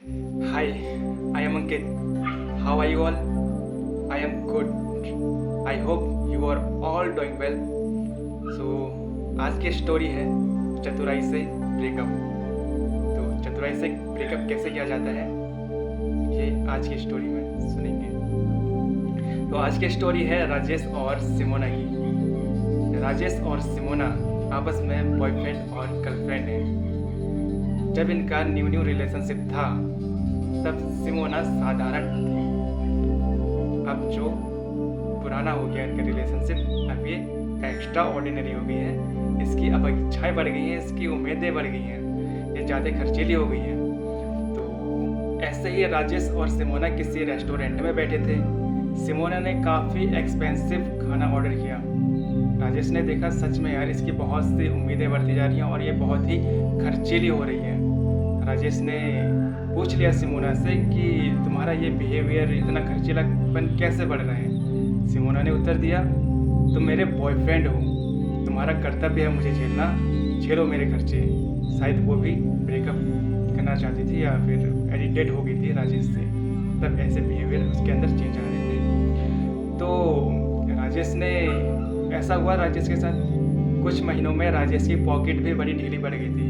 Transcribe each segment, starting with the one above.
Hi, I am Ankit. How are you all? I am good. I hope you are all doing well. So, आज की story है चतुराई से breakup. तो चतुराई से ब्रेकअप कैसे किया जाता है ये आज की स्टोरी में सुनेंगे। तो आज की स्टोरी है राजेश और सिमोना की। राजेश और सिमोना आपस में बॉयफ्रेंड और गर्लफ्रेंड हैं। जब इनका न्यू रिलेशनशिप था तब सिमोना साधारण थी। अब जो पुराना हो गया इनका रिलेशनशिप, अब ये एक्स्ट्रा ऑर्डिनरी हो गई है। इसकी अब इच्छाएं बढ़ गई हैं, इसकी उम्मीदें बढ़ गई हैं, ये ज़्यादा खर्चीली हो गई हैं। तो ऐसे ही राजेश और सिमोना किसी रेस्टोरेंट में बैठे थे। सिमोना ने काफ़ी एक्सपेंसिव खाना ऑर्डर किया। राजेश ने देखा सच में यार इसकी बहुत सी उम्मीदें बढ़ती जा रही हैं और ये बहुत ही खर्चीली हो रही है। राजेश ने पूछ लिया सिमोना से कि तुम्हारा ये बिहेवियर, इतना खर्चीलापन कैसे बढ़ रहा है। सिमोना ने उत्तर दिया, तुम मेरे बॉयफ्रेंड हो, तुम्हारा कर्तव्य है मुझे झेलना, झेलो मेरे खर्चे। शायद वो भी ब्रेकअप करना चाहती थी या फिर एडिक्टेड हो गई थी राजेश से, तब ऐसे बिहेवियर उसके अंदर चेंज आ रहे थे। तो राजेश ने, ऐसा हुआ राजेश के साथ, कुछ महीनों में राजेश की पॉकेट भी बड़ी ढीली पड़ गई थी।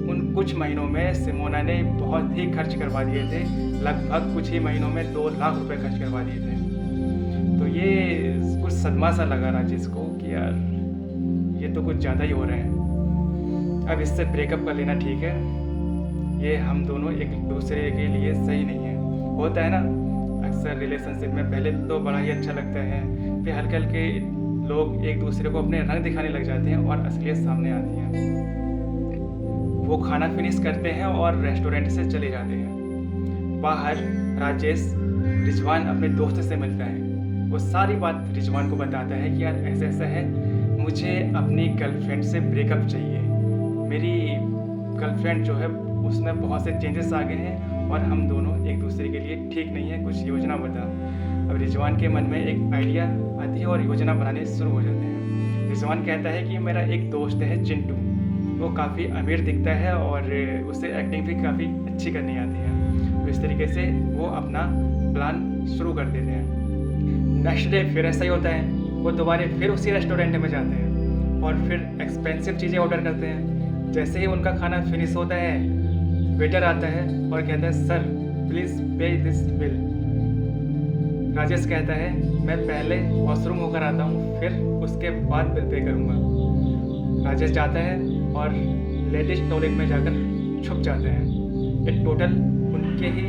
उन कुछ महीनों में सिमोना ने बहुत ही खर्च करवा दिए थे। लगभग कुछ ही महीनों में 2 लाख रुपए खर्च करवा दिए थे। तो ये कुछ सदमा सा लगा राजेश को कि यार ये तो कुछ ज़्यादा ही हो रहा है, अब इससे ब्रेकअप कर लेना ठीक है, ये हम दोनों एक दूसरे के लिए सही नहीं है। होता है ना अक्सर रिलेशनशिप में, पहले तो बड़ा ही अच्छा लगता है, फिर हल्के हल्के लोग एक दूसरे को अपने रंग दिखाने लग जाते हैं और असलियत सामने आती है। वो खाना फिनिश करते हैं और रेस्टोरेंट से चले जाते हैं। बाहर राजेश रिजवान अपने दोस्त से मिलता है। वो सारी बात रिजवान को बताता है कि यार ऐसा ऐसा है, मुझे अपनी गर्लफ्रेंड से ब्रेकअप चाहिए। मेरी गर्लफ्रेंड जो है उसमें बहुत से चेंजेस आ गए हैं और हम दोनों एक दूसरे के लिए ठीक नहीं है, कुछ योजना बता। अब रिजवान के मन में एक आइडिया आती है और योजना बनाने शुरू हो जाते हैं। रिजवान कहता है कि मेरा एक दोस्त है चिंटू, वो काफ़ी अमीर दिखता है और उसे एक्टिंग भी काफ़ी अच्छी करनी आती है। तो इस तरीके से वो अपना प्लान शुरू कर देते हैं। नेक्स्ट डे फिर ऐसा ही होता है, वो दोबारा फिर उसी रेस्टोरेंट में जाते हैं और फिर एक्सपेंसिव चीज़ें ऑर्डर करते हैं। जैसे ही उनका खाना फिनिश होता है, वेटर आता है और कहता है, सर प्लीज़ पे दिस बिल। राजेश कहता है, मैं पहले वॉशरूम होकर आता हूँ, फिर उसके बाद बिल पे करूँगा। राजेश जाता है और लेटेस्ट टॉयलेट में जाकर छुप जाते हैं। ये टोटल उनके ही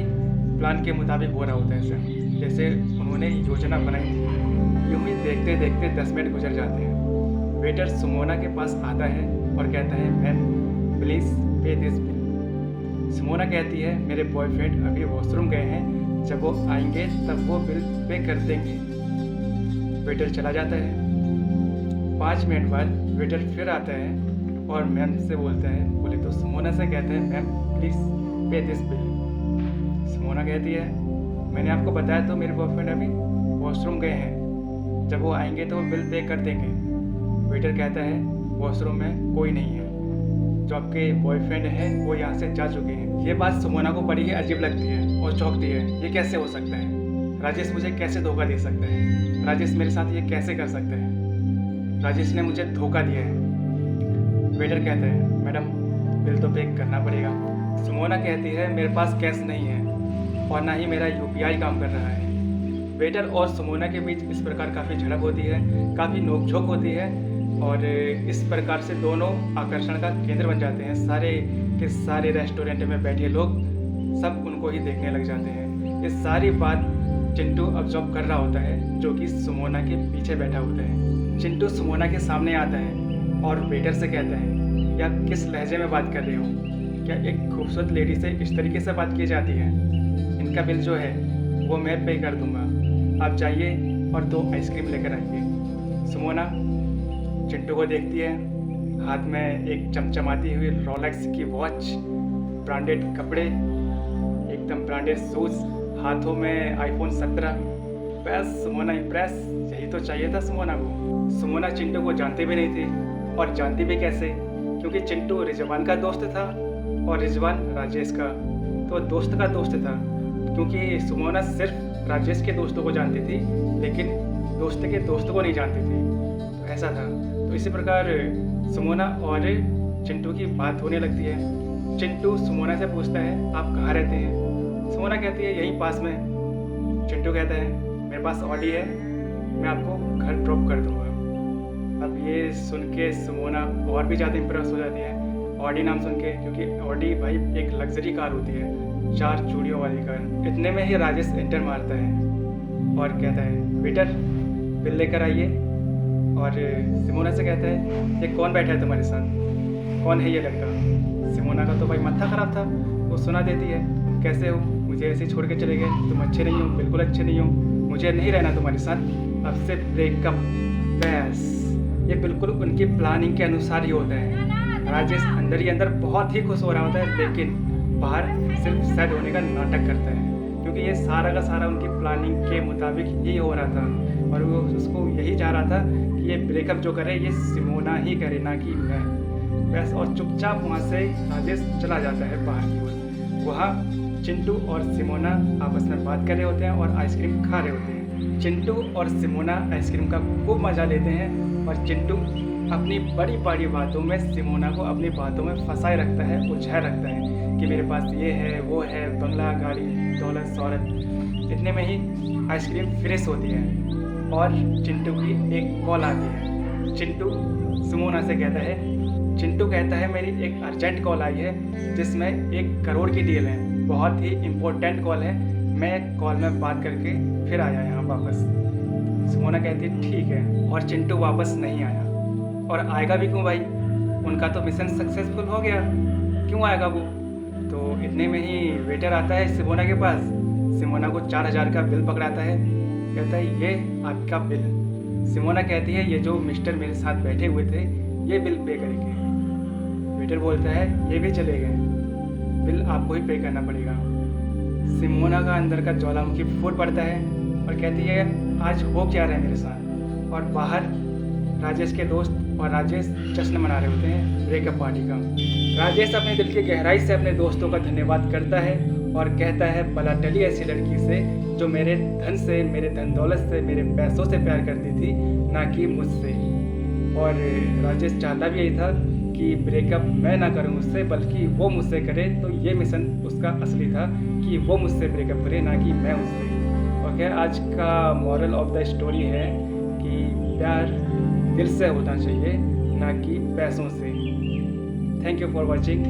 प्लान के मुताबिक हो रहा होता है सर, जैसे उन्होंने योजना बनाई थी। यूँ ही देखते देखते 10 मिनट गुजर जाते हैं। वेटर सिमोना के पास आता है और कहता है, मैम प्लीज़ पे दिस बिल। सिमोना कहती है, मेरे बॉयफ्रेंड अभी वॉशरूम गए हैं, जब वो आएंगे तब वो बिल पे कर देंगे। वेटर चला जाता है। 5 मिनट बाद वेटर फिर आता है और मैम से बोलता है, बोले तो सिमोना से कहते हैं, मैम प्लीज़ पे दिस बिल। सिमोना कहती है, मैंने आपको बताया तो मेरे बॉयफ्रेंड अभी वॉशरूम गए हैं, जब वो आएंगे तो वो बिल पे कर देंगे। वेटर कहता है, वॉशरूम में कोई नहीं है, जो आपके बॉयफ्रेंड हैं वो यहाँ से जा चुके हैं। ये बात सिमोना को बड़ी ही अजीब लगती है और चौंकती है, ये कैसे हो सकता है? राजेश मुझे कैसे धोखा दे सकता है? राजेश मेरे साथ ये कैसे कर सकता है? राजेश ने मुझे धोखा दिया है। वेटर कहता है, मैडम बिल तो पे करना पड़ेगा। सिमोना कहती है, मेरे पास कैश नहीं है और ना ही मेरा यूपीआई काम कर रहा है। वेटर और सिमोना के बीच इस प्रकार काफ़ी झड़प होती है, काफ़ी नोकझोंक होती है और इस प्रकार से दोनों आकर्षण का केंद्र बन जाते हैं। सारे के सारे रेस्टोरेंट में बैठे लोग सब उनको ही देखने लग जाते हैं। ये सारी बात चिंटू ऑब्जर्व कर रहा होता है, जो कि सिमोना के पीछे बैठा होता है। चिंटू सिमोना के सामने आता है और वेटर से कहता है, क्या किस लहजे में बात कर रहे हो? क्या एक खूबसूरत लेडी से इस तरीके से बात की जाती है? इनका बिल जो है वो मैं पे कर दूंगा, आप जाइए और 2 आइसक्रीम लेकर आइए। सिमोना चिंटू को देखती है, हाथ में एक चमचमाती हुई रोलेक्स की वॉच, ब्रांडेड कपड़े, एकदम ब्रांडेड शूज़, हाथों में आईफोन 17। बस सिमोना इम्प्रेस, यही तो चाहिए था सिमोना को। सिमोना चिंटू को जानती भी नहीं थी, और जानती भी कैसे, क्योंकि चिंटू रिजवान का दोस्त था और रिजवान राजेश का। तो दोस्त का दोस्त था, क्योंकि सुमोना सिर्फ राजेश के दोस्तों को जानती थी, लेकिन दोस्त के दोस्त को नहीं जानती थी। तो ऐसा था। तो इसी प्रकार सुमोना और चिंटू की बात होने लगती है। चिंटू सुमोना से पूछता है, आप कहाँ रहते हैं? सुमोना कहती है, यहीं पास में। चिंटू कहता है, मेरे पास ऑडी है, मैं आपको घर ड्रॉप कर दूँगा। अब ये सुन के सुमोना और भी ज़्यादा इम्प्रेस हो जाती है ऑडी नाम सुन के, क्योंकि ऑडी भाई एक लग्जरी कार होती है, 4 चूड़ियों वाली कार। इतने में ही राजेश एंटर मारता है और कहता है, वेटर बिल लेकर आइए। और सिमोना से कहता है, ये कौन बैठा है तुम्हारे साथ, कौन है ये लड़का? सिमोना का तो भाई माथा ख़राब था। वो सुना देती है, कैसे हो, मुझे ऐसे छोड़ के चले गए, तुम अच्छे नहीं हो, बिल्कुल अच्छे नहीं हो, मुझे नहीं रहना तुम्हारे साथ, अब से ब्रेकअप। बस ये बिल्कुल उनकी प्लानिंग के अनुसार ही होता है। राजेश अंदर ही अंदर बहुत ही खुश हो रहा होता है, लेकिन बाहर सिर्फ सैड होने का नाटक करता है, क्योंकि ये सारा का सारा उनकी प्लानिंग के मुताबिक ही हो रहा था। और वो उसको यही चाह रहा था कि ये ब्रेकअप जो करे ये सिमोना ही करे, ना कि मैं। बस और चुपचाप वहाँ से राजेश चला जाता है बाहर की ओर। वहाँ चिंटू और सिमोना आपस में बात कर रहे होते हैं और आइसक्रीम खा रहे होते हैं। चिंटू और सिमोना आइसक्रीम का खूब मज़ा लेते हैं और चिंटू अपनी बड़ी बड़ी बातों में सिमोना को अपनी बातों में फंसाए रखता है, उलझाए रखता है कि मेरे पास ये है, वो है, बंगला, गाड़ी, दौलत, शौहरत। इतने में ही आइसक्रीम फिनिश होती है और चिंटू की एक कॉल आती है। चिंटू सिमोना से कहता है, चिंटू कहता है, मेरी एक अर्जेंट कॉल आई है जिसमें 1 करोड़ की डील है, बहुत ही इम्पोर्टेंट कॉल है, मैं कॉल में बात करके फिर आया यहाँ वापस। सिमोना कहती है, ठीक है। और चिंटू वापस नहीं आया। और आएगा भी क्यों भाई, उनका तो मिशन सक्सेसफुल हो गया, क्यों आएगा वो? तो इतने में ही वेटर आता है सिमोना के पास, सिमोना को 4000 का बिल पकड़ाता है, कहता है, ये आपका बिल। सिमोना कहती है, ये जो मिस्टर मेरे साथ बैठे हुए थे ये बिल पे करेंगे। वेटर बोलता है, ये भी चले गए, बिल आपको ही पे करना पड़ेगा। सिमोना का अंदर का ज्वालामुखी फूट पड़ता है और कहती है, आज हो क्या रहा है मेरे साथ? और बाहर राजेश के दोस्त और राजेश जश्न मना रहे होते हैं ब्रेकअप पार्टी का। राजेश अपने दिल की गहराई से अपने दोस्तों का धन्यवाद करता है और कहता है, भला टली ऐसी लड़की से जो मेरे धन से, मेरे धन दौलत से, मेरे पैसों से प्यार करती थी, ना कि मुझसे। और राजेश चाहता भी यही था कि ब्रेकअप मैं ना करूं उससे, बल्कि वो मुझसे करे। तो ये मिशन उसका असली था कि वो मुझसे ब्रेकअप करे, ना कि मैं उससे। ओके, आज का मॉरल ऑफ द स्टोरी है कि प्यार दिल से होना चाहिए, ना कि पैसों से। Thank you for watching.